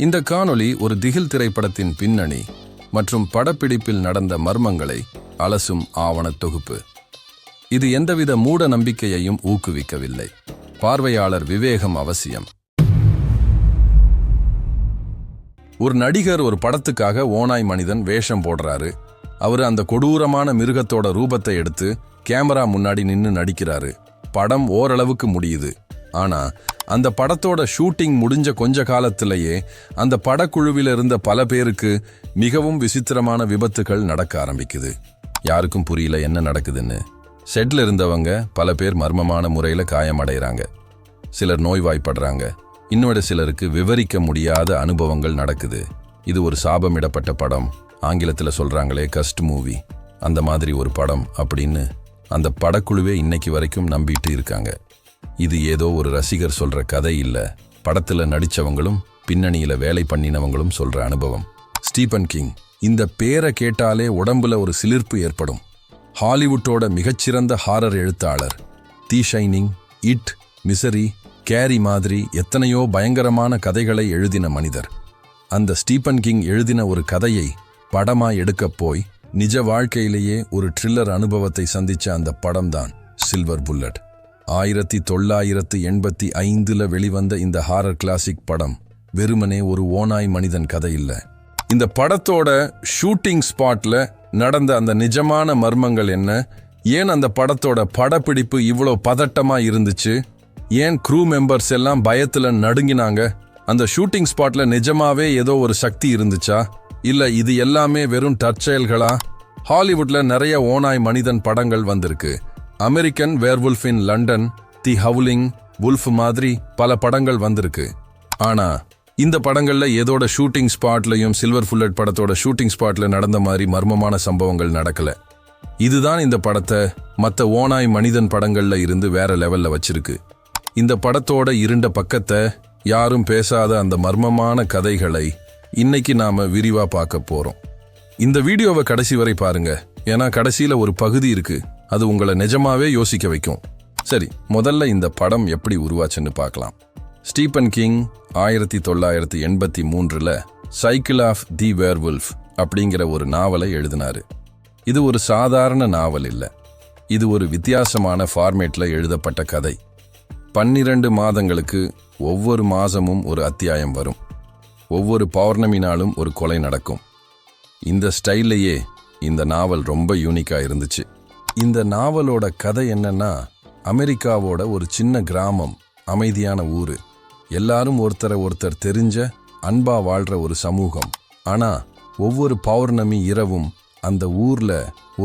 இந்த காணொளி ஒரு திகில் திரைப்படத்தின் பின்னணி மற்றும் படப்பிடிப்பில் நடந்த மர்மங்களை அலசும் ஆவணத் தொகுப்பு. இது எந்தவித மூட நம்பிக்கையையும் ஊக்குவிக்கவில்லை. பார்வையாளர் விவேகம் அவசியம். ஒரு நடிகர் ஒரு படத்துக்காக ஓநாய் மனிதன் வேஷம் போடுறாரு. அவரு அந்த கொடூரமான மிருகத்தோட ரூபத்தை எடுத்து கேமரா முன்னாடி நின்னு நடிக்கிறாரு. படம் ஓரளவுக்கு முடியுது. ஆனா அந்த படத்தோட ஷூட்டிங் முடிஞ்ச கொஞ்ச காலத்திலேயே அந்த படக்குழுவில் இருந்த பல பேருக்கு மிகவும் விசித்திரமான விபத்துகள் நடக்க ஆரம்பிக்குது. யாருக்கும் புரியல என்ன நடக்குதுன்னு. செட்ல இருந்தவங்க பல பேர் மர்மமான முறையில காயமடைகிறாங்க. சிலர் நோய்வாய்ப்படுறாங்க. இன்னொரு சிலருக்கு விவரிக்க முடியாத அனுபவங்கள் நடக்குது. இது ஒரு சாபமிடப்பட்ட படம். ஆங்கிலத்தில் சொல்றாங்களே கஸ்ட் மூவி, அந்த மாதிரி ஒரு படம் அப்படின்னு அந்த படக்குழுவே இன்னைக்கு வரைக்கும் நம்பிட்டு இருக்காங்க. இது ஏதோ ஒரு ரசிகர் சொல்ற கதை இல்ல, படத்துல நடிச்சவங்களும் பின்னணியில வேலை பண்ணினவங்களும் சொல்ற அனுபவம். ஸ்டீபன் கிங், இந்த பேரை கேட்டாலே உடம்புல ஒரு சிலிர்ப்பு ஏற்படும். ஹாலிவுட்டோட மிகச்சிறந்த ஹாரர் எழுத்தாளர். தி ஷைனிங், இட், மிசரி, கேரி மாதிரி எத்தனையோ பயங்கரமான கதைகளை எழுதின மனிதர். அந்த ஸ்டீபன் கிங் எழுதின ஒரு கதையை படமா எடுக்கப் போய் நிஜ வாழ்க்கையிலேயே ஒரு த்ரில்லர் அனுபவத்தை சந்திச்ச அந்த படம்தான் சில்வர் புல்லட். 1985 வெளிவந்த இந்த ஹாரர் கிளாசிக் படம் வெறுமனே ஒரு ஓநாய் மனிதன் கதை இல்ல. இந்த படத்தோட ஷூட்டிங் ஸ்பாட்ல நடந்த அந்த நிஜமான மர்மங்கள் என்ன? ஏன் அந்த படத்தோட படப்பிடிப்பு இவ்வளோ பதட்டமா இருந்துச்சு? ஏன் க்ரூ மெம்பர்ஸ் எல்லாம் பயத்துல நடுங்கினாங்க? அந்த ஷூட்டிங் ஸ்பாட்ல நிஜமாவே ஏதோ ஒரு சக்தி இருந்துச்சா? இல்ல இது எல்லாமே வெறும் தற்செயல்களா? ஹாலிவுட்ல நிறைய ஓநாய் மனிதன் படங்கள் வந்திருக்கு. American werewolf in London, the howling wolf மாதிரி பல படங்கள் வந்திருக்கு. ஆனா இந்த படங்கள்ல ஏதோட ஷூட்டிங் ஸ்பாட்லயும் சில்வர் புல்லட் படத்தோட ஷூட்டிங் ஸ்பாட்ல நடந்த மாதிரி மர்மமான சம்பவங்கள் நடக்கல. இதுதான் இந்த படத்தை மற்ற ஓநாய் மனிதன் படங்கள்ல இருந்து வேற லெவல்ல வச்சிருக்கு. இந்த படத்தோட இருண்ட பக்கத்தை, யாரும் பேசாத அந்த மர்மமான கதைகளை இன்னைக்கு நாம விரிவா பார்க்க போறோம். இந்த வீடியோவை கடைசி வரை பாருங்க, ஏன்னா கடைசியில ஒரு பகுதி இருக்கு, அது உங்களை நிஜமாவே யோசிக்க வைக்கும். சரி, முதல்ல இந்த படம் எப்படி உருவாச்சுன்னு பார்க்கலாம். Stephen King 1983 cycle of the werewolf அப்படிங்கிற ஒரு நாவலை எழுதினாரு. இது ஒரு சாதாரண நாவல் இல்ல, இது ஒரு வித்தியாசமான ஃபார்மேட்ல எழுதப்பட்ட கதை. 12 மாதங்களுக்கு ஒவ்வொரு மாதமும் ஒரு அத்தியாயம் வரும். ஒவ்வொரு பௌர்ணமி நாளும் ஒரு கொலை நடக்கும். இந்த ஸ்டைல்லையே இந்த நாவல் ரொம்ப யூனிக்கா இருந்துச்சு. இந்த நாவலோட கதை என்னன்னா, அமெரிக்காவோட ஒரு சின்ன கிராமம், அமைதியான ஊரு, எல்லாரும் ஒருத்தர் தெரிஞ்ச அன்பா வாழ்ற ஒரு சமூகம். ஆனா ஒவ்வொரு பௌர்ணமி இரவும் அந்த ஊர்ல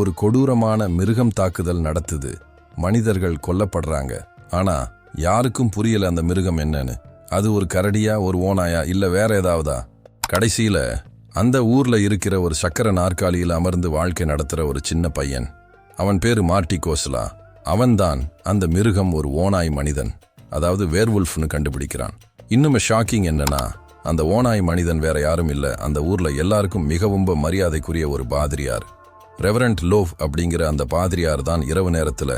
ஒரு கொடூரமான மிருகம் தாக்குதல் நடத்துது. மனிதர்கள் கொல்லப்படுறாங்க. ஆனா யாருக்கும் புரியல அந்த மிருகம் என்னன்னு. அது ஒரு கரடியா, ஒரு ஓநாயா, இல்ல வேற ஏதாவதா? கடைசியில அந்த ஊர்ல இருக்கிற ஒரு சக்கர நாற்காலியில் அமர்ந்து வாழ்க்கை நடத்துற ஒரு சின்ன பையன், அவன் பேரு மார்ட்டி கோஸ்லா, அவன்தான் அந்த மிருகம் ஒரு ஓநாய் மனிதன், அதாவது வேர்வுல்ஃப்னு கண்டுபிடிக்கிறான். இன்னும் ஷாக்கிங் என்னன்னா, அந்த ஓநாய் மனிதன் வேற யாரும் இல்ல, அந்த ஊர்ல எல்லாருக்கும் மிகவும் மரியாதைக்குரிய ஒரு பாதிரியார். ரெவரண்ட் லோவ் அப்படிங்கிற அந்த பாதிரியார் தான் இரவு நேரத்துல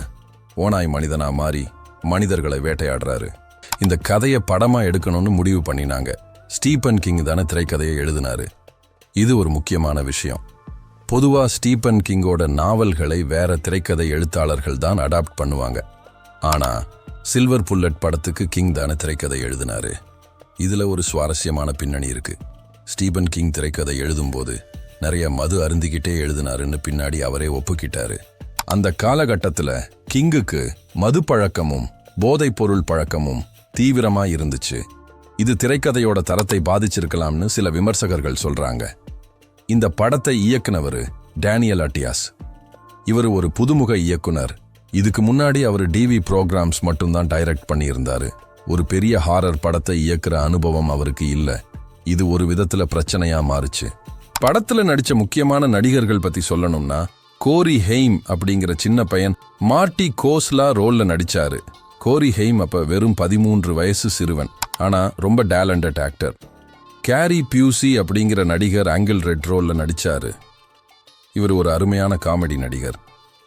ஓநாய் மனிதனா மாறி மனிதர்களை வேட்டையாடுறாரு. இந்த கதையை படமா எடுக்கணும்னு முடிவு பண்ணினாங்க. ஸ்டீபன் கிங் தானே திரைக்கதையை எழுதினாரு. இது ஒரு முக்கியமான விஷயம். பொதுவா ஸ்டீபன் கிங்கோட நாவல்களை வேற திரைக்கதை எழுத்தாளர்கள் தான் அடாப்ட் பண்ணுவாங்க. ஆனா சில்வர் புல்லட் படத்துக்கு கிங் தானே திரைக்கதை எழுதினாரு. இதுல ஒரு சுவாரஸ்யமான பின்னணி இருக்கு. ஸ்டீபன் கிங் திரைக்கதை எழுதும்போது நிறைய மது அருந்திக்கிட்டே எழுதினாருன்னு பின்னாடி அவரே ஒப்புக்கிட்டாரு. அந்த காலகட்டத்துல கிங்குக்கு மது பழக்கமும் போதைப் பொருள் பழக்கமும் தீவிரமா இருந்துச்சு. இது திரைக்கதையோட தரத்தை பாதிச்சிருக்கலாம்னு சில விமர்சகர்கள் சொல்றாங்க. இந்த படத்தை இயக்குனவர் டேனியல் அட்டியாஸ். இவர் ஒரு புதுமுக இயக்குனர். இதுக்கு முன்னாடி அவர் டிவி ப்ரோக்ராம்ஸ் மட்டும்தான் டைரக்ட் பண்ணியிருந்தாரு. ஒரு பெரிய ஹாரர் படத்தை இயக்குற அனுபவம் அவருக்கு இல்ல. இது ஒரு விதத்துல பிரச்சனையா மாறுச்சு. படத்துல நடிச்ச முக்கியமான நடிகர்கள் பத்தி சொல்லணும்னா, கோரி ஹெய்ம் அப்படிங்கிற சின்ன பையன் மார்ட்டி கோஸ்லா ரோல்ல நடிச்சாரு. கோரி ஹெய்ம் அப்ப வெறும் 13 வயசு சிறுவன், ஆனா ரொம்ப டேலண்டட் ஆக்டர். கேரி பியூசி அப்படிங்கிற நடிகர் ஆங்கிள் ரெட் ரோல்ல நடிச்சாரு. இவர் ஒரு அருமையான காமெடி நடிகர்.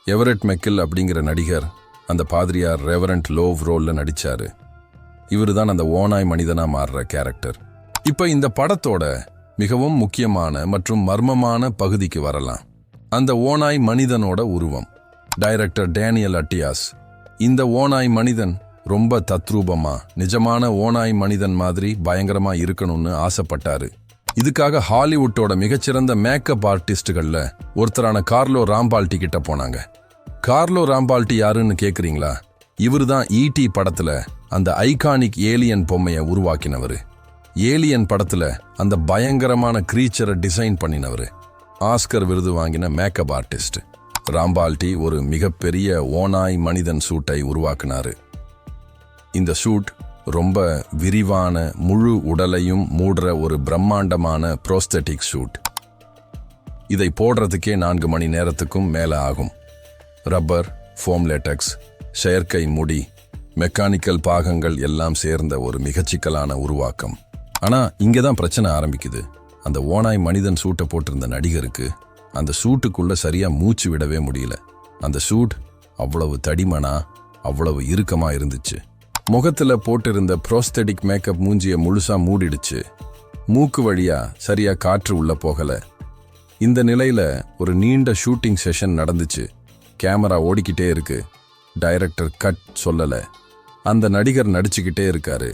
எவரெட் மெக்கில் அப்படிங்கிற நடிகர் அந்த பாதிரியார் ரெவரண்ட் லோவ் ரோல்ல நடிச்சாரு. இவரு தான் அந்த ஓநாய் மனிதனா மாறுற கேரக்டர். இப்ப இந்த படத்தோட மிகவும் முக்கியமான மற்றும் மர்மமான பகுதிக்கு வரலாம். அந்த ஓநாய் மனிதனோட உருவம். டைரக்டர் டேனியல் அட்டியாஸ் இந்த ஓநாய் மனிதன் ரொம்ப தத்ரூபமா நிஜமான ஓநாய் மனிதன் மாதிரி பயங்கரமா இருக்கணும்னு ஆசைப்பட்டாரு. இதுக்காக ஹாலிவுட்டோட மிகச்சிறந்த மேக்கப் ஆர்டிஸ்டுகள்ல ஒருத்தரான கார்லோ ராம்பால்டி கிட்ட போனாங்க. கார்லோ ராம்பால்டி யாருன்னு கேக்குறீங்களா? இவருதான் ஈடி படத்துல அந்த ஐகானிக் ஏலியன் பொம்மையை உருவாக்கினவரு. ஏலியன் படத்துல அந்த பயங்கரமான கிரீச்சரை டிசைன் பண்ணினவரு. ஆஸ்கர் விருது வாங்கின மேக்கப் ஆர்டிஸ்ட். ராம்பால்டி ஒரு மிகப்பெரிய ஓநாய் மனிதன் சூட்டை உருவாக்கினாரு. இந்த சூட் ரொம்ப விரிவான முழு உடலையும் மூடுற ஒரு பிரம்மாண்டமான ப்ரோஸ்தெட்டிக் சூட். இதை போடுறதுக்கே 4 மணி நேரத்துக்கும் மேல ஆகும். ரப்பர், ஃபோம் லேட்டக்ஸ், செயற்கை முடி, மெக்கானிக்கல் பாகங்கள் எல்லாம் சேர்ந்த ஒரு மிகச்சிக்கலான உருவாக்கம். ஆனா இங்கதான் பிரச்சனை ஆரம்பிக்குது. அந்த ஓநாய் மனிதன் சூட்டை போட்டிருந்த நடிகருக்கு அந்த சூட்டுக்குள்ள சரியா மூச்சு விடவே முடியல. அந்த சூட் அவ்வளவு தடிமனா, அவ்வளவு இறுக்கமா இருந்துச்சு. முகத்துல போட்டிருந்த ப்ரோஸ்தெட்டிக் மேக்கப் மூஞ்சிய முழுசா மூடிடுச்சு. மூக்கு வழியா சரியா காற்று உள்ள போகல. இந்த நிலையில ஒரு நீண்ட ஷூட்டிங் செஷன் நடந்துச்சு. கேமரா ஓடிக்கிட்டே இருக்கு. டைரக்டர் கட் சொல்லல. அந்த நடிகர் நடிச்சுக்கிட்டே இருக்காரு.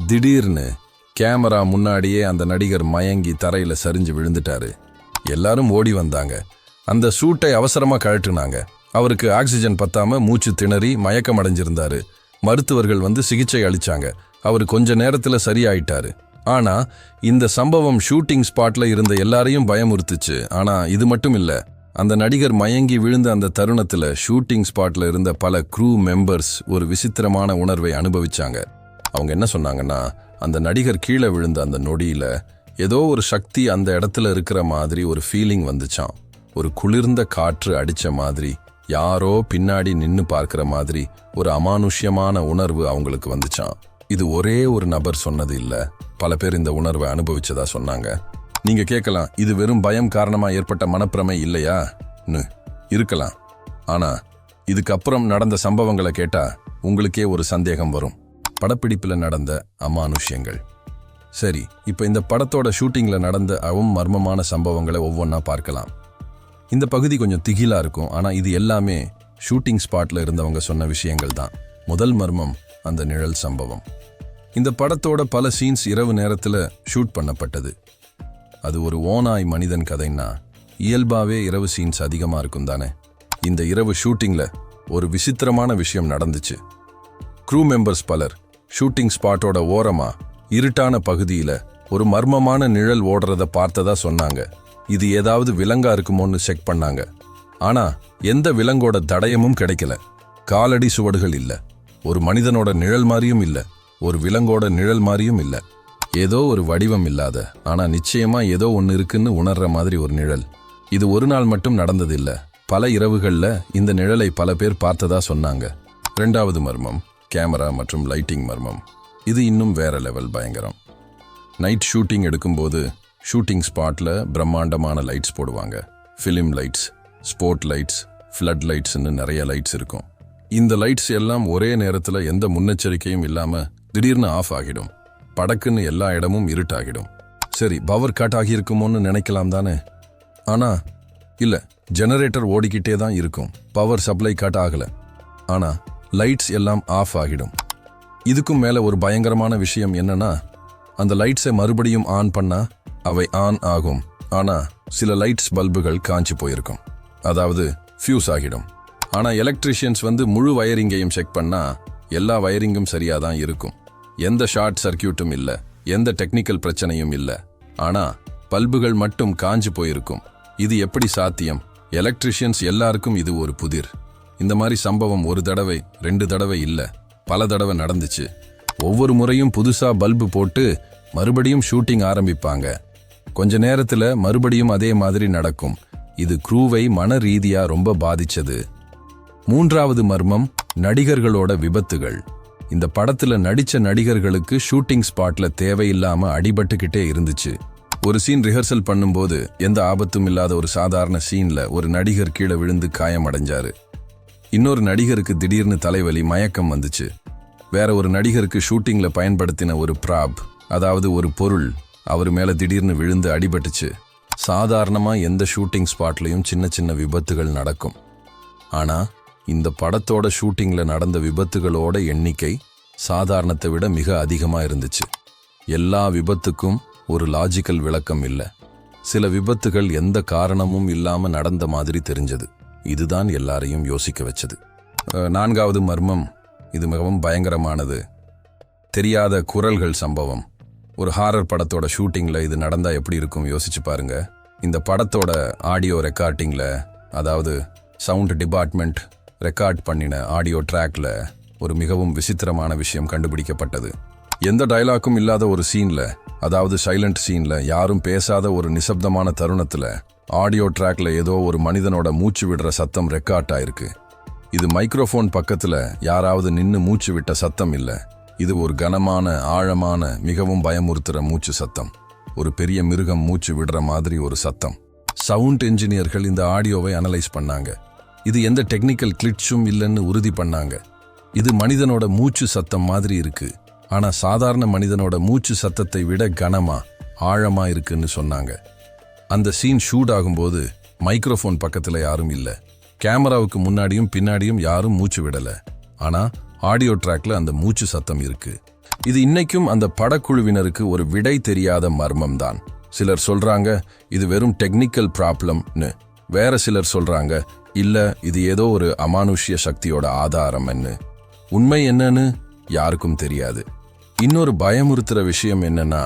திடீர்னு கேமரா முன்னாடியே அந்த நடிகர் மயங்கி தரையில சரிஞ்சு விழுந்துட்டாரு. எல்லாரும் ஓடி வந்தாங்க. அந்த சூட்டை அவசரமா கழட்டுனாங்க. அவருக்கு ஆக்சிஜன் பத்தாம மூச்சு திணறி மயக்கம் அடைஞ்சிருந்தாரு. மருத்துவர்கள் வந்து சிகிச்சை அளிச்சாங்க. அவர் கொஞ்ச நேரத்துல சரியாயிட்டாரு. ஆனா இந்த சம்பவம் ஷூட்டிங் ஸ்பாட்ல இருந்த எல்லாரையும் பயமுறுத்துச்சு. ஆனா இது மட்டும் இல்ல, அந்த நடிகர் மயங்கி விழுந்த அந்த தருணத்துல ஷூட்டிங் ஸ்பாட்ல இருந்த பல க்ரூ மெம்பர்ஸ் ஒரு விசித்திரமான உணர்வை அனுபவிச்சாங்க. அவங்க என்ன சொன்னாங்கன்னா, அந்த நடிகர் கீழே விழுந்த அந்த நொடியில ஏதோ ஒரு சக்தி அந்த இடத்துல இருக்கிற மாதிரி ஒரு ஃபீலிங் வந்துச்சான். ஒரு குளிர்ந்த காற்று அடிச்ச மாதிரி, யாரோ பின்னாடி நின்னு பார்க்கிற மாதிரி ஒரு அமானுஷ்யமான உணர்வு அவங்களுக்கு வந்துச்சான். இது ஒரே ஒரு நபர் சொன்னது இல்ல, பல பேர் இந்த உணர்வை அனுபவிச்சதா சொன்னாங்க. நீங்க கேட்கலாம், இது வெறும் பயம் காரணமா ஏற்பட்ட மனப்பிரமை இல்லையா? இருக்கலாம். ஆனா இதுக்கப்புறம் நடந்த சம்பவங்களை கேட்டா உங்களுக்கே ஒரு சந்தேகம் வரும். படப்பிடிப்புல நடந்த அமானுஷ்யங்கள். சரி, இப்ப இந்த படத்தோட ஷூட்டிங்ல நடந்த மர்மமான சம்பவங்களை ஒவ்வொன்னா பார்க்கலாம். இந்த பகுதி கொஞ்சம் திகிலா இருக்கும். ஆனா இது எல்லாமே ஷூட்டிங் ஸ்பாட்ல இருந்தவங்க சொன்ன விஷயங்கள் தான். முதல் மர்மம், அந்த நிழல் சம்பவம். இந்த படத்தோட பல சீன்ஸ் இரவு நேரத்துல ஷூட் பண்ணப்பட்டது. அது ஒரு ஓநாய் மனிதன் கதைன்னா இயல்பாவே இரவு சீன்ஸ் அதிகமா இருக்கும் தானே. இந்த இரவு ஷூட்டிங்ல ஒரு விசித்திரமான விஷயம் நடந்துச்சு. க்ரூ மெம்பர்ஸ் பலர் ஷூட்டிங் ஸ்பாட்டோட ஓரமா இருட்டான பகுதியில ஒரு மர்மமான நிழல் ஓடுறத பார்த்ததா சொன்னாங்க. இது ஏதாவது விலங்கா இருக்குமோன்னு செக் பண்ணாங்க. ஆனா எந்த விலங்கோட தடயமும் கிடைக்கல. காலடி சுவடுகள் இல்ல, ஒரு மனிதனோட நிழல் மாதிரியும் இல்ல, ஒரு விலங்கோட நிழல் மாதிரியும் இல்ல. ஏதோ ஒரு வடிவம் இல்லாத, ஆனா நிச்சயமா ஏதோ ஒன்னு இருக்குன்னு உணர்ற மாதிரி ஒரு நிழல். இது ஒரு நாள் மட்டும் நடந்ததில்ல, பல இரவுகள்ல இந்த நிழலை பல பேர் பார்த்ததா சொன்னாங்க. 2வது மர்மம், கேமரா மற்றும் லைட்டிங் மர்மம். இது இன்னும் வேற லெவல் பயங்கரம். நைட் ஷூட்டிங் எடுக்கும்போது ஷூட்டிங் ஸ்பாட்ல பிரம்மாண்டமான லைட்ஸ் போடுவாங்க. Film lights, sport lights, flood லைட்ஸ்ன்னு நிறைய லைட்ஸ் இருக்கும். இந்த லைட்ஸ் எல்லாம் ஒரே நேரத்துல எந்த முன்னெச்சரிக்கையும் இல்லாம திடீர்னு ஆஃப் ஆகிடும். படக்குன்னு எல்லா இடமும் இருட்டாகிடும். சரி, பவர் கட் ஆகியிருக்குமோன்னு நினைக்கலாம் தானே. ஆனா இல்ல, ஜெனரேட்டர் ஓடிக்கிட்டே தான் இருக்கும். பவர் சப்ளை கட் ஆகல. ஆனா லைட்ஸ் எல்லாம் ஆஃப் ஆகிடும். இதுக்கும் மேல ஒரு பயங்கரமான விஷயம் என்னன்னா, அந்த லைட்ஸை மறுபடியும் ஆன் பண்ணா அவை ஆன் ஆகும். ஆனா சில லைட்ஸ் பல்புகள் காஞ்சி போயிருக்கும், அதாவது ஃபியூஸ் ஆகிடும். ஆனா எலக்ட்ரிஷியன்ஸ் வந்து முழு வயரிங்கையும் செக் பண்ணா எல்லா வயரிங்கும் சரியாதான் இருக்கும். எந்த ஷார்ட் சர்க்கியூட்டும் இல்ல, எந்த டெக்னிக்கல் பிரச்சனையும் இல்ல. ஆனா பல்புகள் மட்டும் காஞ்சி போயிருக்கும். இது எப்படி சாத்தியம்? எலக்ட்ரிஷியன்ஸ் எல்லாருக்கும் இது ஒரு புதிர். இந்த மாதிரி சம்பவம் ஒரு தடவை 2 தடவை இல்ல, பல தடவை நடந்துச்சு. ஒவ்வொரு முறையும் புதுசா பல்பு போட்டு மறுபடியும் ஷூட்டிங் ஆரம்பிப்பாங்க. கொஞ்ச நேரத்துல மறுபடியும் அதே மாதிரி நடக்கும். இது க்ரூவை மன ரீதியா ரொம்ப பாதிச்சது. 3வது மர்மம், நடிகர்களோட விபத்துகள். இந்த படத்துல நடிச்ச நடிகர்களுக்கு ஷூட்டிங் ஸ்பாட்ல தேவையில்லாம அடிபட்டுக்கிட்டே இருந்துச்சு. ஒரு சீன் ரிஹர்சல் பண்ணும்போது எந்த ஆபத்தும் இல்லாத ஒரு சாதாரண சீன்ல ஒரு நடிகர் கீழே விழுந்து காயம் அடைஞ்சாரு. இன்னொரு நடிகருக்கு திடீர்னு தலைவலி, மயக்கம் வந்துச்சு. வேற ஒரு நடிகருக்கு ஷூட்டிங்ல பயன்படுத்தின ஒரு ப்ராப், அதாவது ஒரு பொருள், அவர் மேல திடீர்னு விழுந்து அடிபட்டுச்சு. சாதாரணமா எந்த ஷூட்டிங் ஸ்பாட்லயும் சின்ன சின்ன விபத்துகள் நடக்கும். ஆனா இந்த படத்தோட ஷூட்டிங்ல நடந்த விபத்துகளோட எண்ணிக்கை சாதாரணத்தை விட மிக அதிகமா இருந்துச்சு. எல்லா விபத்துக்கும் ஒரு லாஜிக்கல் விளக்கம் இல்ல. சில விபத்துகள் எந்த காரணமும் இல்லாம நடந்த மாதிரி தெரிஞ்சது. இதுதான் எல்லாரையும் யோசிக்க வச்சது. 4வது மர்மம், இது மிகவும் பயங்கரமானது. தெரியாத குரல்கள் சம்பவம். ஒரு ஹாரர் படத்தோட ஷூட்டிங்ல இது நடந்தா எப்படி இருக்கும் யோசிச்சு பாருங்க. இந்த படத்தோட ஆடியோ ரெக்கார்டிங்ல, அதாவது சவுண்ட் டிபார்ட்மெண்ட் ரெக்கார்ட் பண்ணின ஆடியோ ட்ராக்ல ஒரு மிகவும் விசித்திரமான விஷயம் கண்டுபிடிக்கப்பட்டது. எந்த டயலாக்கும் இல்லாத ஒரு சீன்ல, அதாவது சைலண்ட் சீன்ல, யாரும் பேசாத ஒரு நிசப்தமான தருணத்துல ஆடியோ ட்ராக்ல ஏதோ ஒரு மனிதனோட மூச்சு விடுற சத்தம் ரெக்கார்ட் ஆயிருக்கு. இது மைக்ரோஃபோன் பக்கத்துல யாராவது நின்னு மூச்சு விட்ட சத்தம் இல்ல. இது ஒரு கனமான, ஆழமான, மிகவும் பயமுறுத்துற மூச்சு சத்தம். ஒரு பெரிய மிருகம் மூச்சு விடுற மாதிரி ஒரு சத்தம். சவுண்ட் என்ஜினியர்கள் இந்த ஆடியோவை அனலைஸ் பண்ணாங்க. இது எந்த டெக்னிக்கல் கிளிட்சும் இல்லைன்னு உறுதி பண்ணாங்க. இது மனிதனோட மூச்சு சத்தம் மாதிரி இருக்கு, ஆனா சாதாரண மனிதனோட மூச்சு சத்தத்தை விட கனமா, ஆழமா இருக்குன்னு சொன்னாங்க. அந்த சீன் ஷூட் ஆகும்போது மைக்ரோஃபோன் பக்கத்துல யாரும் இல்ல. கேமராவுக்கு முன்னாடியும் பின்னாடியும் யாரும் மூச்சு விடல. ஆனா ஆடியோ ட்ராக்ல அந்த மூச்சு சத்தம் இருக்கு. இது இன்னைக்கும் அந்த படக்குழுவினருக்கு ஒரு விடை தெரியாத மர்மம் தான். சிலர் சொல்றாங்க இது வெறும் டெக்னிக்கல் ப்ராப்ளம்னு. வேற சிலர் சொல்றாங்க இல்ல, இது ஏதோ ஒரு அமானுஷ்ய சக்தியோட ஆதாரம்னு. உண்மை என்னன்னு யாருக்கும் தெரியாது. இன்னொரு பயமுறுத்துற விஷயம் என்னன்னா,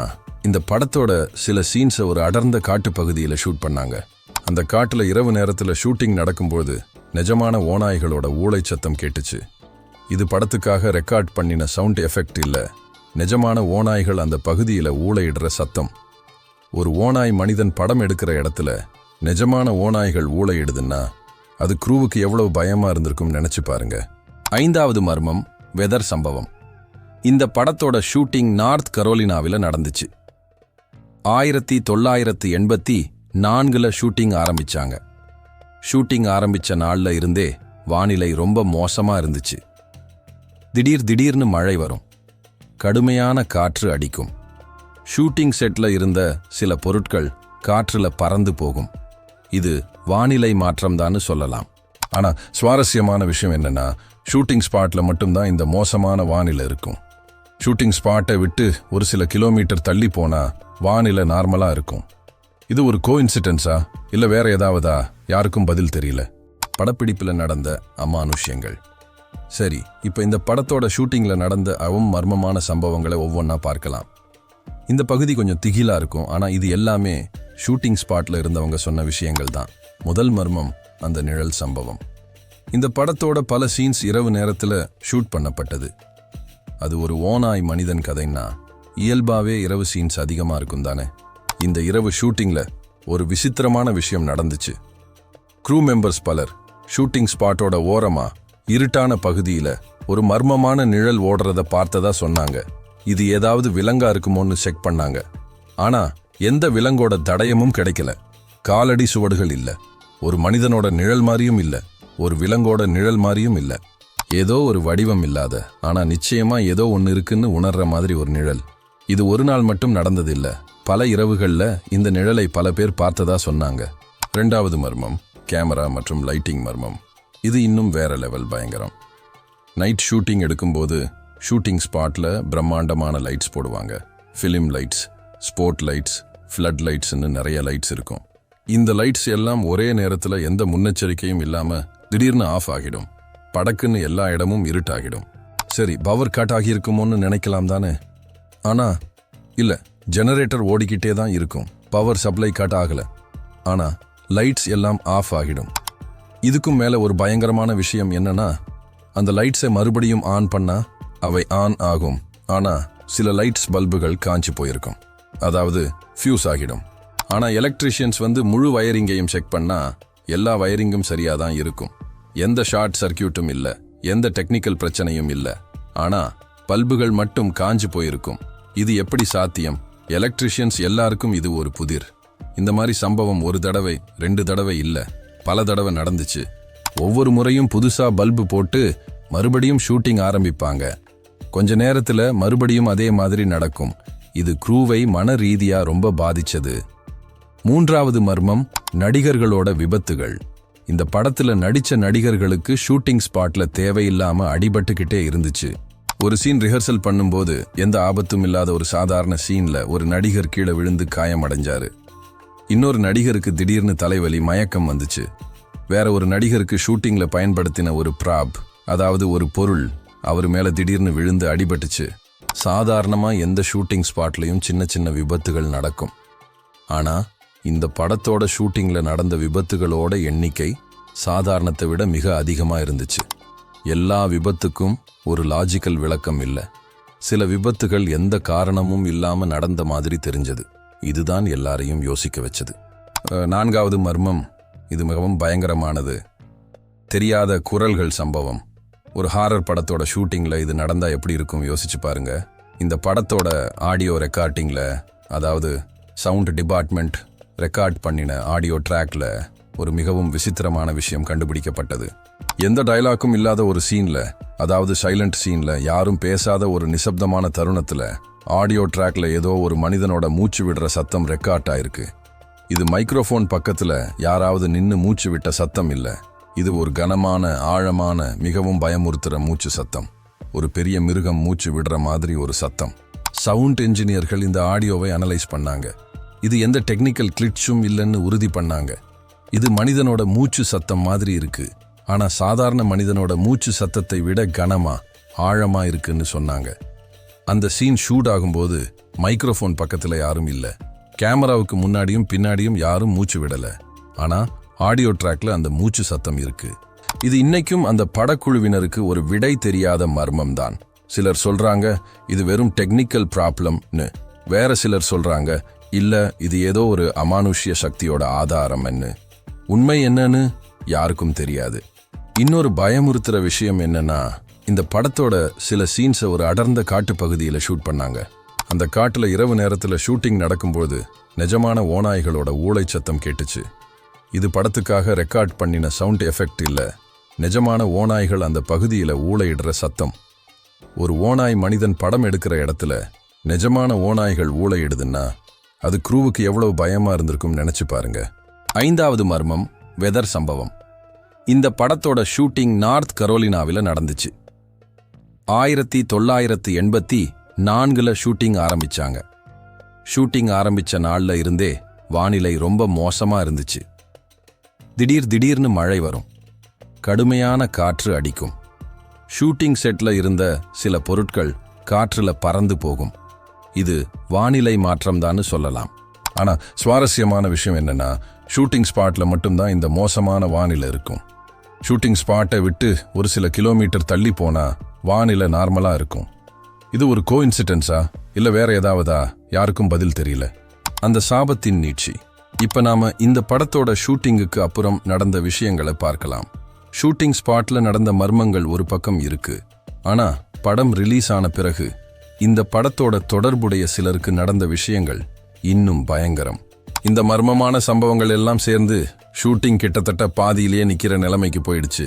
இந்த படத்தோட சில சீன்ஸை ஒரு அடர்ந்த காட்டு பகுதியில் ஷூட் பண்ணாங்க. அந்த காட்டுல இரவு நேரத்துல ஷூட்டிங் நடக்கும்போது நிஜமான ஓநாய்களோட ஊளை சத்தம் கேட்டுச்சு. இது படத்துக்காக ரெக்கார்ட் பண்ணின சவுண்ட் எஃபெக்ட் இல்ல, நிஜமான ஓநாய்கள் அந்த பகுதியில ஊளையிடுற சத்தம். ஒரு ஓநாய் மனிதன் படம் எடுக்கிற இடத்துல நிஜமான ஓநாய்கள் ஊளையிடுதுன்னா அது க்ரூவுக்கு எவ்வளவு பயமா இருந்திருக்கும் நினைச்சு பாருங்க. 5வது மர்மம், வெதர் சம்பவம். இந்த படத்தோட ஷூட்டிங் நார்த் கரோலினாவில நடந்துச்சு. 1984 ஷூட்டிங் ஆரம்பிச்சாங்க. ஷூட்டிங் ஆரம்பிச்ச நாள்ல இருந்தே வானிலை ரொம்ப மோசமா இருந்துச்சு. திடீர்னு மழை வரும், கடுமையான காற்று அடிக்கும். ஷூட்டிங் செட்ல இருந்த சில பொருட்கள் காற்றுல பறந்து போகும். இது வானிலை மாற்றம்தான்னு சொல்லலாம். ஆனா சுவாரஸ்யமான விஷயம் என்னன்னா, ஷூட்டிங் ஸ்பாட்ல மட்டும்தான் இந்த மோசமான வானிலை இருக்கும். ஷூட்டிங் ஸ்பாட்டை விட்டு ஒரு சில கிலோமீட்டர் தள்ளி போனா வானிலை நார்மலா இருக்கும். இது ஒரு கோஇன்சிடென்ஸா இல்ல வேற ஏதாவதா யாருக்கும் பதில் தெரியல. படப்பிடிப்புல நடந்த அமானுஷ்யங்கள். சரி, இப்ப இந்த படத்தோட ஷூட்டிங்ல நடந்த மர்மமான சம்பவங்களை ஒவ்வொன்றா பார்க்கலாம். இந்த பகுதி கொஞ்சம் திகிலா இருக்கும், ஆனா இது எல்லாமே ஷூட்டிங் ஸ்பாட்ல இருந்தவங்க சொன்ன விஷயங்கள் தான். முதல் மர்மம், அந்த நிழல் சம்பவம். இந்த படத்தோட பல சீன்ஸ் இரவு நேரத்துல ஷூட் பண்ணப்பட்டது. அது ஒரு ஓநாய் மனிதன் கதைன்னா இயல்பாவே இரவு சீன்ஸ் அதிகமா இருக்கும் தானே. இந்த இரவு ஷூட்டிங்ல ஒரு விசித்திரமான விஷயம் நடந்துச்சு. க்ரூ மெம்பர்ஸ் பலர் ஷூட்டிங் ஸ்பாட்டோட ஓரமா இருட்டான பகுதியில ஒரு மர்மமான நிழல் ஓடுறத பார்த்ததா சொன்னாங்க. இது ஏதாவது விலங்கா இருக்குமோன்னு செக் பண்ணாங்க. ஆனா எந்த விலங்கோட தடயமும் கிடைக்கல. காலடி சுவடுகள் இல்ல, ஒரு மனிதனோட நிழல் மாதிரியும் இல்ல, ஒரு விலங்கோட நிழல் மாதிரியும் இல்ல. ஏதோ ஒரு வடிவம் இல்லாத, ஆனா நிச்சயமா ஏதோ ஒன்னு இருக்குன்னு உணர்ற மாதிரி ஒரு நிழல். இது ஒரு நாள் மட்டும் நடந்ததில்ல, பல இரவுகள்ல இந்த நிழலை பல பேர் பார்த்ததா சொன்னாங்க. 2வது மர்மம், கேமரா மற்றும் லைட்டிங் மர்மம். இது இன்னும் வேற லெவல் பயங்கரம். நைட் ஷூட்டிங் எடுக்கும்போது ஷூட்டிங் ஸ்பாட்ல பிரம்மாண்டமான லைட்ஸ் போடுவாங்க. Film lights, sport lights, flood லைட்ஸ்ன்னு நிறைய லைட்ஸ் இருக்கும். இந்த லைட்ஸ் எல்லாம் ஒரே நேரத்துல எந்த முன்னெச்சரிக்கையும் இல்லாம திடீர்னு ஆஃப் ஆகிடும். படக்குன்னு எல்லா இடமும் இருட்டாகிடும். சரி, பவர் கட் ஆகியிருக்குமோன்னு நினைக்கலாம் தானே. ஆனா இல்ல, ஜெனரேட்டர் ஓடிக்கிட்டே தான் இருக்கும். பவர் சப்ளை கட் ஆகல, ஆனா லைட்ஸ் எல்லாம் ஆஃப் ஆகிடும். இதுக்கும் மேல ஒரு பயங்கரமான விஷயம் என்னன்னா, அந்த லைட்ஸை மறுபடியும் ஆன் பண்ணா அவை ஆன் ஆகும். ஆனா சில லைட்ஸ் பல்புகள் காஞ்சி போயிருக்கும், அதாவது ஃபியூஸ் ஆகிடும். ஆனா எலக்ட்ரிஷியன்ஸ் முழு வயரிங்கையும் செக் பண்ணா எல்லா வயரிங்கும் சரியா தான் இருக்கும். எந்த ஷார்ட் சர்க்கியூட்டும் இல்ல, எந்த டெக்னிக்கல் பிரச்சனையும் இல்ல. ஆனா பல்புகள் மட்டும் காஞ்சி போயிருக்கும். இது எப்படி சாத்தியம்? எலக்ட்ரிஷியன்ஸ் எல்லாருக்கும் இது ஒரு புதிர். இந்த மாதிரி சம்பவம் ஒரு தடவை 2 தடவை இல்ல, பல தடவை நடந்துச்சு. ஒவ்வொரு முறையும் புதுசா பல்பு போட்டு மறுபடியும் ஷூட்டிங் ஆரம்பிப்பாங்க. கொஞ்ச நேரத்துல மறுபடியும் அதே மாதிரி நடக்கும். இது க்ரூவை மன ரீதியா ரொம்ப பாதிச்சது. மூன்றாவது மர்மம், நடிகர்களோட விபத்துகள். இந்த படத்துல நடிச்ச நடிகர்களுக்கு ஷூட்டிங் ஸ்பாட்ல தேவையில்லாம அடிபட்டுக்கிட்டே இருந்துச்சு. ஒரு சீன் ரிஹர்சல் பண்ணும்போது எந்த ஆபத்தும் இல்லாத ஒரு சாதாரண சீன்ல ஒரு நடிகர் கீழே விழுந்து காயமடைஞ்சாரு. இன்னொரு நடிகருக்கு திடீர்னு தலைவலி, மயக்கம் வந்துச்சு. வேற ஒரு நடிகருக்கு ஷூட்டிங்ல பயன்படுத்தின ஒரு ப்ராப், அதாவது ஒரு பொருள், அவர் மேல திடீர்னு விழுந்து அடிபட்டுச்சு. சாதாரணமா எந்த ஷூட்டிங் ஸ்பாட்லயும் சின்ன சின்ன விபத்துகள் நடக்கும். ஆனா இந்த படத்தோட ஷூட்டிங்ல நடந்த விபத்துகளோட எண்ணிக்கை சாதாரணத்தை விட மிக அதிகமா இருந்துச்சு. எல்லா விபத்துக்கும் ஒரு லாஜிக்கல் விளக்கம் இல்லை. சில விபத்துகள் எந்த காரணமும் இல்லாம நடந்த மாதிரி தெரிஞ்சது. இதுதான் எல்லாரையும் யோசிக்க வச்சது. நான்காவது மர்மம், இது மிகவும் பயங்கரமானது. தெரியாத குரல்கள் சம்பவம். ஒரு ஹாரர் படத்தோட ஷூட்டிங்ல இது நடந்தா எப்படி இருக்கும் யோசிச்சு பாருங்க. இந்த படத்தோட ஆடியோ ரெக்கார்டிங்ல, அதாவது சவுண்ட் டிபார்ட்மெண்ட் ரெக்கார்ட் பண்ணின ஆடியோ ட்ராக்ல ஒரு மிகவும் விசித்திரமான விஷயம் கண்டுபிடிக்கப்பட்டது. எந்த டயலாக்கும் இல்லாத ஒரு சீன்ல, அதாவது சைலண்ட் சீன்ல, யாரும் பேசாத ஒரு நிசப்தமான தருணத்துல ஆடியோ ட்ராக்ல ஏதோ ஒரு மனிதனோட மூச்சு விடுற சத்தம் ரெக்கார்ட் ஆயிருக்கு. இது மைக்ரோஃபோன் பக்கத்துல யாராவது நின்னு மூச்சு விட்ட சத்தம் இல்ல. இது ஒரு கனமான, ஆழமான, மிகவும் பயமுறுத்துற மூச்சு சத்தம். ஒரு பெரிய மிருகம் மூச்சு விடுற மாதிரி ஒரு சத்தம். சவுண்ட் என்ஜினியர்கள் இந்த ஆடியோவை அனலைஸ் பண்ணாங்க. இது எந்த டெக்னிக்கல் கிளிட்சும் இல்லைன்னு உறுதி பண்ணாங்க. இது மனிதனோட மூச்சு சத்தம் மாதிரி இருக்கு, ஆனா சாதாரண மனிதனோட மூச்சு சத்தத்தை விட கனமா, ஆழமா இருக்குன்னு சொன்னாங்க. அந்த சீன் ஷூட் ஆகும்போது மைக்ரோஃபோன் பக்கத்துல யாரும் இல்ல. கேமராவுக்கு முன்னாடியும் பின்னாடியும் யாரும் மூச்சு விடல. ஆனா ஆடியோ ட்ராக்ல அந்த மூச்சு சத்தம் இருக்கு. இது இன்னைக்கும் அந்த படக்குழுவினருக்கு ஒரு விடை தெரியாத மர்மம் தான். சிலர் சொல்றாங்க இது வெறும் டெக்னிக்கல் ப்ராப்ளம்னு. வேற சிலர் சொல்றாங்க இல்ல, இது ஏதோ ஒரு அமானுஷ்ய சக்தியோட ஆதாரம்னு. உண்மை என்னன்னு யாருக்கும் தெரியாது. இன்னொரு பயமுறுத்துற விஷயம் என்னன்னா, இந்த படத்தோட சில சீன்ஸை ஒரு அடர்ந்த காட்டு பகுதியில ஷூட் பண்ணாங்க. அந்த காட்டுல இரவு நேரத்துல ஷூட்டிங் நடக்கும்போது நிஜமான ஓநாய்களோட ஊளை சத்தம் கேட்டுச்சு. இது படத்துக்காக ரெக்கார்ட் பண்ணின சவுண்ட் எஃபெக்ட் இல்ல, நிஜமான ஓநாய்கள் அந்த பகுதியில ஊளையிடுற சத்தம். ஒரு ஓநாய் மனிதன் படம் எடுக்கிற இடத்துல நிஜமான ஓநாய்கள் ஊளையிடுதுன்னா அது க்ரூவுக்கு எவ்வளவு பயமா இருந்திருக்கும் நினைச்சு பாருங்க. ஐந்தாவது மர்மம், வெதர் சம்பவம். இந்த படத்தோட ஷூட்டிங் நார்த் கரோலினாவில் நடந்துச்சு. 1984 ஷூட்டிங் ஆரம்பிச்சாங்க. ஷூட்டிங் ஆரம்பிச்ச நாள்ல இருந்தே வானிலை ரொம்ப மோசமா இருந்துச்சு. திடீர்னு மழை வரும், கடுமையான காற்று அடிக்கும். ஷூட்டிங் செட்ல இருந்த சில பொருட்கள் காற்றுல பறந்து போகும். இது வானிலை மாற்றம்தான்னு சொல்லலாம். ஆனா சுவாரஸ்யமான விஷயம் என்னன்னா, ஷூட்டிங் ஸ்பாட்ல மட்டும்தான் இந்த மோசமான வானிலை இருக்கும். ஷூட்டிங் ஸ்பாட்டை விட்டு ஒரு சில கிலோமீட்டர் தள்ளி போனா வானிலை நார்மலா இருக்கும். இது ஒரு கோஇன்சிடென்ஸா இல்ல வேற ஏதாவதா யாருக்கும் பதில் தெரியல. அந்த சாபத்தின் நீட்சி. இப்ப நாம இந்த படத்தோட ஷூட்டிங்குக்கு அப்புறம் நடந்த விஷயங்களை பார்க்கலாம். ஷூட்டிங் ஸ்பாட்ல நடந்த மர்மங்கள் ஒரு பக்கம் இருக்கு. ஆனா படம் ரிலீஸ் ஆன பிறகு இந்த படத்தோட தொடர்புடைய சிலருக்கு நடந்த விஷயங்கள் இன்னும் பயங்கரம். இந்த மர்மமான சம்பவங்கள் எல்லாம் சேர்ந்து ஷூட்டிங் கிட்டத்தட்ட பாதியிலேயே நிக்கிற நிலைமைக்கு போயிடுச்சு.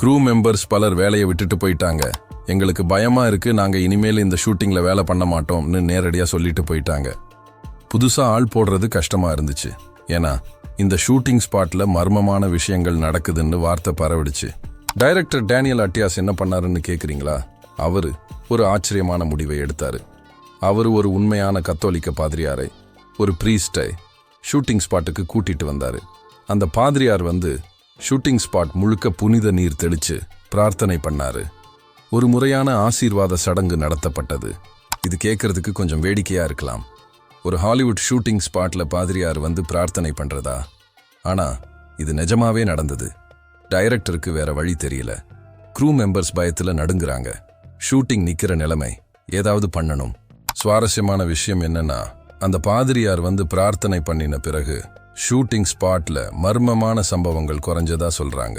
க்ரூ மெம்பர்ஸ் பலர் வேலையை விட்டுட்டு போயிட்டாங்க. எங்களுக்கு பயமா இருக்கு, நாங்க இனிமேல் இந்த ஷூட்டிங்ல வேலை பண்ண மாட்டோம்னு நேரடியா சொல்லிட்டு போயிட்டாங்க. புதுசா ஆள் போடுறது கஷ்டமா இருந்துச்சு. ஏன்னா இந்த ஷூட்டிங் ஸ்பாட்ல மர்மமான விஷயங்கள் நடக்குதுன்னு வார்த்தை பரவிடுச்சு. டைரக்டர் டேனியல் அட்டியாஸ் என்ன பண்ணாருன்னு கேக்குறீங்களா? அவரு ஒரு ஆச்சரியமான முடிவை எடுத்தாரு. அவரு ஒரு உண்மையான கத்தோலிக்க பாதிரியாரை, ஒரு பிரீஸ்டை ஷூட்டிங் ஸ்பாட்டுக்கு கூட்டிட்டு வந்தாரு. அந்த பாதிரியார் வந்து ஷூட்டிங் ஸ்பாட் முழுக்க புனித நீர் தெளிச்சு பிரார்த்தனை பண்ணாரு. ஒரு முறையான ஆசீர்வாத சடங்கு நடத்தப்பட்டது. இது கேட்கறதுக்கு கொஞ்சம் வேடிக்கையா இருக்கலாம். ஒரு ஹாலிவுட் ஷூட்டிங் ஸ்பாட்ல பாதிரியார் வந்து பிரார்த்தனை பண்றதா? ஆனா இது நிஜமாவே நடந்தது. டைரக்டருக்கு வேற வழி தெரியல. க்ரூ மெம்பர்ஸ் பயத்துல நடுங்குறாங்க. ஷூட்டிங் நிக்கிற நிலைமை, ஏதாவது பண்ணணும். சுவாரஸ்யமான விஷயம் என்னன்னா, அந்த பாதிரியார் வந்து பிரார்த்தனை பண்ணின பிறகு ஷூட்டிங் ஸ்பாட்ல மர்மமான சம்பவங்கள் குறைஞ்சதா சொல்றாங்க.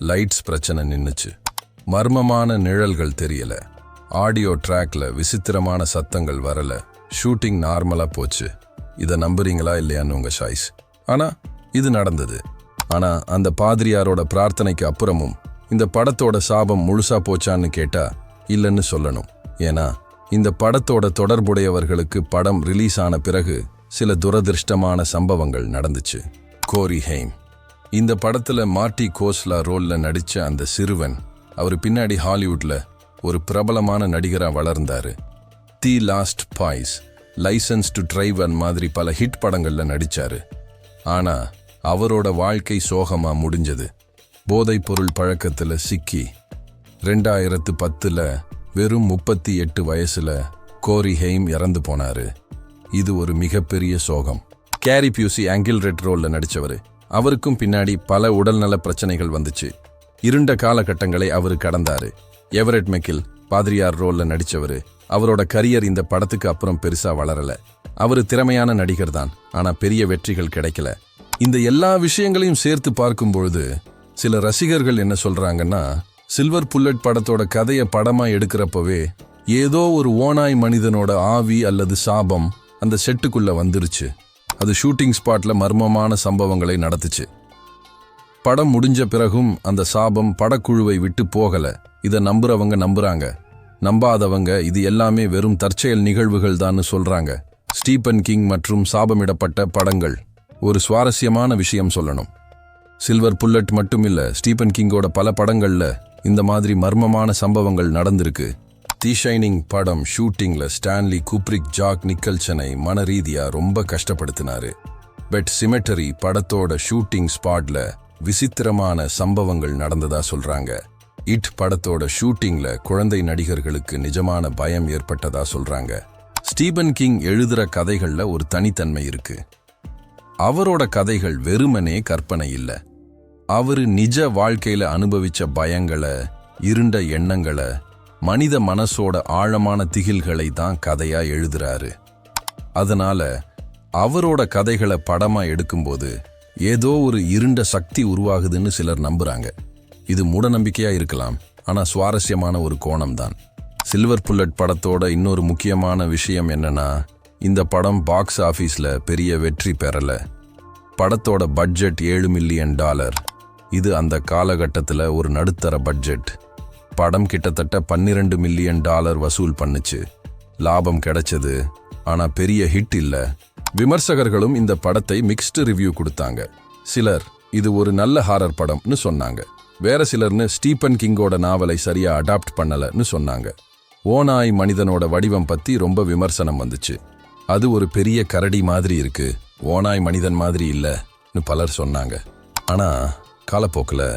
லைட்ஸ் பிரச்சனை நின்னுச்சு, மர்மமான நிழல்கள் தெரியல, ஆடியோ ட்ராக்ல விசித்திரமான சத்தங்கள் வரல, ஷூட்டிங் நார்மலா போச்சு. இதை நம்புறீங்களா இல்லையான்னு உங்க சாய்ஸ். ஆனா இது நடந்தது. ஆனா அந்த பாதிரியாரோட பிரார்த்தனைக்கு அப்புறமும் இந்த படத்தோட சாபம் முழுசா போச்சான்னு கேட்டா இல்லைன்னு சொல்லணும். ஏன்னா இந்த படத்தோட தொடர்புடையவர்களுக்கு படம் ரிலீஸ் ஆன பிறகு சில துரதிருஷ்டமான சம்பவங்கள் நடந்துச்சு. கோரி ஹெய்ம் இந்த படத்துல மார்ட்டி கோஸ்லா ரோல்ல நடிச்ச அந்த சிறுவன் அவர் பின்னாடி ஹாலிவுட்ல ஒரு பிரபலமான நடிகரா வளர்ந்தாரு. The lost boys, license to drive மாதிரி பல ஹிட் படங்கள்ல நடிச்சாரு. ஆனா அவரோட வாழ்க்கை சோகமா முடிஞ்சது. போதைப் பொருள் பழக்கத்துல சிக்கி 2010ல் வெறும் 38 வயசுல கோரி ஹெய்ம் இறந்து போனாரு. இது ஒரு மிகப்பெரிய சோகம். கேரி பியூசி ஆங்கிள் ரெட் ரோல்ல நடிச்சவரு. அவருக்கும் பின்னாடி பல உடல்நல பிரச்சனைகள் வந்துச்சு. இருண்ட காலகட்டங்களை அவரு கடந்தாரு. எவரெட் மெக்கில் பாதிரியார் ரோல்ல நடிச்சவரு. அவரோட கரியர் இந்த படத்துக்கு அப்புறம் பெருசா வளரல. அவரு திறமையான நடிகர் தான், ஆனா பெரிய வெற்றிகள் கிடைக்கல. இந்த எல்லா விஷயங்களையும் சேர்த்து பார்க்கும் பொழுது சில ரசிகர்கள் என்ன சொல்றாங்கன்னா, சில்வர் புல்லட் படத்தோட கதையை படமா எடுக்கிறப்பவே ஏதோ ஒரு ஓநாய் மனிதனோட ஆவி அல்லது சாபம் அந்த செட்டுக்குள்ள வந்துருச்சு. அது ஷூட்டிங் ஸ்பாட்ல மர்மமான சம்பவங்களை நடத்துச்சு. படம் முடிஞ்ச பிறகும் அந்த சாபம் படக்குழுவை விட்டு போகல. இதை நம்புறவங்க நம்புறாங்க, நம்பாதவங்க இது எல்லாமே வெறும் தற்செயல் நிகழ்வுகள் தான் சொல்றாங்க. ஸ்டீபன் கிங் மற்றும் சாபமிடப்பட்ட படங்கள். ஒரு சுவாரஸ்யமான விஷயம் சொல்லணும். சில்வர் புல்லட் மட்டும் இல்ல, ஸ்டீபன் கிங்கோட பல படங்கள்ல இந்த மாதிரி மர்மமான சம்பவங்கள் நடந்திருக்கு. தி ஷைனிங் படம் ஷூட்டிங்ல ஸ்டான்லி குப்ரிக் ஜாக் நிக்கல்சனை மன ரீதியா ரொம்ப கஷ்டப்படுத்தினாரு. பெட் சிமெட்டரி படத்தோட ஷூட்டிங் ஸ்பாட்ல விசித்திரமான சம்பவங்கள் நடந்ததா சொல்றாங்க. இட் படத்தோட ஷூட்டிங்ல குழந்தை நடிகர்களுக்கு நிஜமான பயம் ஏற்பட்டதா சொல்றாங்க. ஸ்டீபன் கிங் எழுதுற கதைகள்ல ஒரு தனித்தன்மை இருக்கு. அவரோட கதைகள் வெறுமனே கற்பனை இல்ல. அவரு நிஜ வாழ்க்கையில அனுபவிச்ச பயங்களை, இருண்ட எண்ணங்களை, மனித மனசோட ஆழமான திகில்களை தான் கதையா எழுதுறாரு. அதனால அவரோட கதைகளை படமா எடுக்கும்போது ஏதோ ஒரு இருண்ட சக்தி உருவாகுதுன்னு சிலர் நம்புறாங்க. இது மூடநம்பிக்கையா இருக்கலாம், ஆனா சுவாரஸ்யமான ஒரு கோணம்தான். சில்வர் புல்லட் படத்தோட இன்னொரு முக்கியமான விஷயம் என்னன்னா, இந்த படம் பாக்ஸ் ஆபீஸ்ல பெரிய வெற்றி பெறல. படத்தோட பட்ஜெட் $7 மில்லியன். இது அந்த காலகட்டத்தில் ஒரு நடுத்தர பட்ஜெட். படம் கிட்டத்தட்ட $12 மில்லியன் வசூல் பண்ணுச்சு. லாபம் கிடைச்சது, ஆனா பெரிய ஹிட் இல்ல. விமர்சகர்களும் இந்த படத்தை மிக்ஸ்டு ரிவ்யூ கொடுத்தாங்க. சிலர் இது ஒரு நல்ல ஹாரர் படம்னு சொன்னாங்க. வேற சிலர்னு ஸ்டீபன் கிங்கோட நாவலை சரியா அடாப்ட் பண்ணலன்னு சொன்னாங்க. ஓநாய் மனிதனோட வடிவம் பத்தி ரொம்ப விமர்சனம் வந்துச்சு. அது ஒரு பெரிய கரடி மாதிரி இருக்கு, ஓநாய் மனிதன் மாதிரி இல்லன்னு பலர் சொன்னாங்க. ஆனா காலப்போக்கில்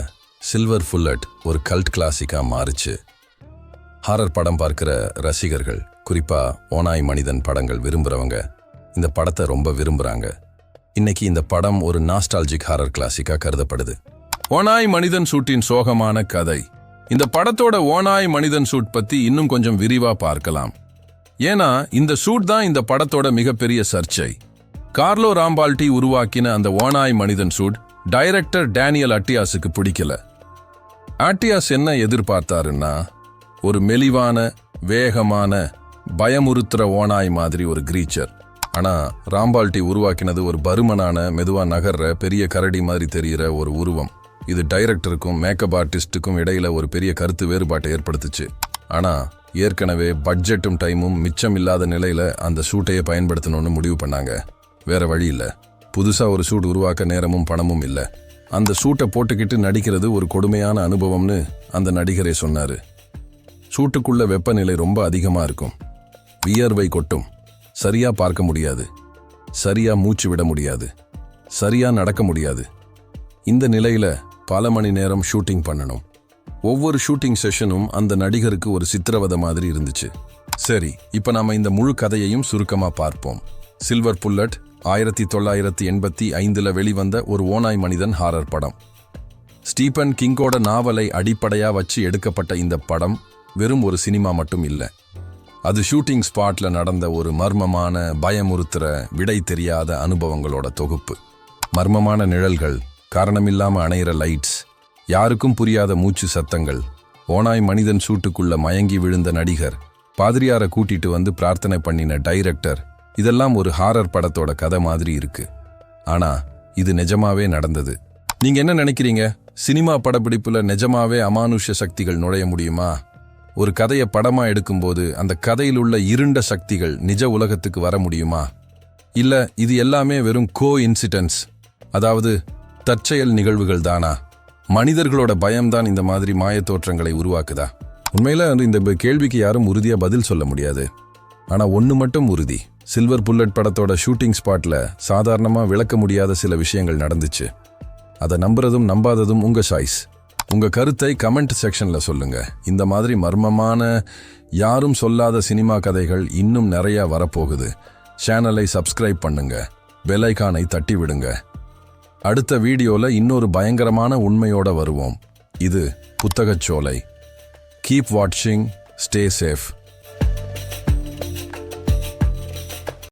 சில்வர் புல்லட் ஒரு கல்ட் கிளாசிக்கா மாறுச்சு. ஹாரர் படம் பார்க்கிற ரசிகர்கள், குறிப்பா ஓநாய் மனிதன் படங்கள் விரும்புறவங்க இந்த படத்தை ரொம்ப விரும்புறாங்க. இன்னைக்கு இந்த படம் ஒரு நாஸ்டால்ஜிக் ஹாரர் கிளாசிக்கா கருதப்படுது. ஓநாய் மனிதன் சூட்டின் சோகமான கதை. இந்த படத்தோட ஓநாய் மனிதன் சூட் பத்தி இன்னும் கொஞ்சம் விரிவா பார்க்கலாம். ஏன்னா இந்த சூட் தான் இந்த படத்தோட மிகப்பெரிய சர்ச்சை. கார்லோ ராம்பால்டி உருவாக்கின அந்த ஓநாய் மனிதன் சூட் டைரக்டர் டேனியல் அட்டியாஸுக்கு பிடிக்கல. அட்டியாஸ் என்ன எதிர்பார்த்தாருன்னா, ஒரு மெலிவான, வேகமான, பயமுறுத்துற ஓநாய் மாதிரி ஒரு கிரீச்சர். ஆனா ராம்பால்டி உருவாக்கினது ஒரு பருமனான, மெதுவா நகர்ற பெரிய கரடி மாதிரி தெரிகிற ஒரு உருவம். இது டைரக்டருக்கும் மேக்கப் ஆர்டிஸ்டுக்கும் இடையில ஒரு பெரிய கருத்து வேறுபாட்டை ஏற்படுத்துச்சு. ஆனா ஏற்கனவே பட்ஜெட்டும் டைமும் மிச்சம் இல்லாத நிலையில அந்த சூட்டையே பயன்படுத்தணும்னு முடிவு பண்ணாங்க. வேற வழி இல்ல. புதுசா ஒரு சூட் உருவாக்க நேரமும் பணமும் இல்ல. அந்த சூட்டை போட்டுக்கிட்டு நடிக்கிறது ஒரு கொடுமையான அனுபவம்னு அந்த நடிகரே சொன்னாரு. சூட்டுக்குள்ள வெப்பநிலை ரொம்ப அதிகமா இருக்கும், வியர்வை கொட்டும், சரியா பார்க்க முடியாது, சரியா மூச்சு விட முடியாது, சரியா நடக்க முடியாது. இந்த நிலையில பல மணி நேரம் ஷூட்டிங் பண்ணணும். ஒவ்வொரு ஷூட்டிங் செஷனும் அந்த நடிகருக்கு ஒரு சித்திரவதை மாதிரி இருந்துச்சு. சரி, இப்ப நாம இந்த முழு கதையையும் சுருக்கமா பார்ப்போம். சில்வர் புல்லட் 1985 வெளிவந்த ஒரு ஓநாய் மனிதன் ஹாரர் படம். ஸ்டீபன் கிங்கோட நாவலை அடிப்படையா வச்சு எடுக்கப்பட்ட இந்த படம் வெறும் ஒரு சினிமா மட்டும் இல்ல. அது ஷூட்டிங் ஸ்பாட்ல நடந்த ஒரு மர்மமான, பயமுறுத்துற, விடை தெரியாத அனுபவங்களோட தொகுப்பு. மர்மமான நிழல்கள், காரணமில்லாம அணையிற லைட்ஸ், யாருக்கும் புரியாத மூச்சு சத்தங்கள், ஓநாய் மனிதன் சூட்டுக்குள்ள மயங்கி விழுந்த நடிகர், பாதிரியாரை கூட்டிட்டு வந்து பிரார்த்தனை பண்ணின டைரக்டர், இதெல்லாம் ஒரு ஹாரர் படத்தோட கதை மாதிரி இருக்கு. ஆனா இது நிஜமாவே நடந்தது. நீங்க என்ன நினைக்கிறீங்க? சினிமா படப்பிடிப்புல நிஜமாவே அமானுஷ்ய சக்திகள் நுழைய முடியுமா? ஒரு கதையை படமா எடுக்கும்போது அந்த கதையில் உள்ள இருண்ட சக்திகள் நிஜ உலகத்துக்கு வர முடியுமா? இல்ல இது எல்லாமே வெறும் இன்சிடென்ட்ஸ், அதாவது தற்செயல் நிகழ்வுகள் தானா? மனிதர்களோட பயம்தான் இந்த மாதிரி மாயத் தோற்றங்களை உருவாக்குதா? உண்மையில இந்த கேள்விக்கு யாரும் உறுதியா பதில் சொல்ல முடியாது. ஆனா ஒண்ணு மட்டும் உறுதி, சில்வர் புல்லட் படத்தோட ஷூட்டிங் ஸ்பாட்ல சாதாரணமா விளக்க முடியாத சில விஷயங்கள் நடந்துச்சு. அதை நம்புறதும் நம்பாததும் உங்க சாய்ஸ். உங்க கருத்தை கமெண்ட் செக்ஷன்ல சொல்லுங்க. இந்த மாதிரி மர்மமான யாரும் சொல்லாத சினிமா கதைகள் இன்னும் நிறைய வரப்போகுது. சேனலை சப்ஸ்கிரைப் பண்ணுங்க, பெல் ஐகானை தட்டி விடுங்க. அடுத்த வீடியோல இன்னொரு பயங்கரமான உண்மையோட வருவோம். இது புத்தகச்சோலை. கீப் வாட்சிங், ஸ்டே சேஃப்.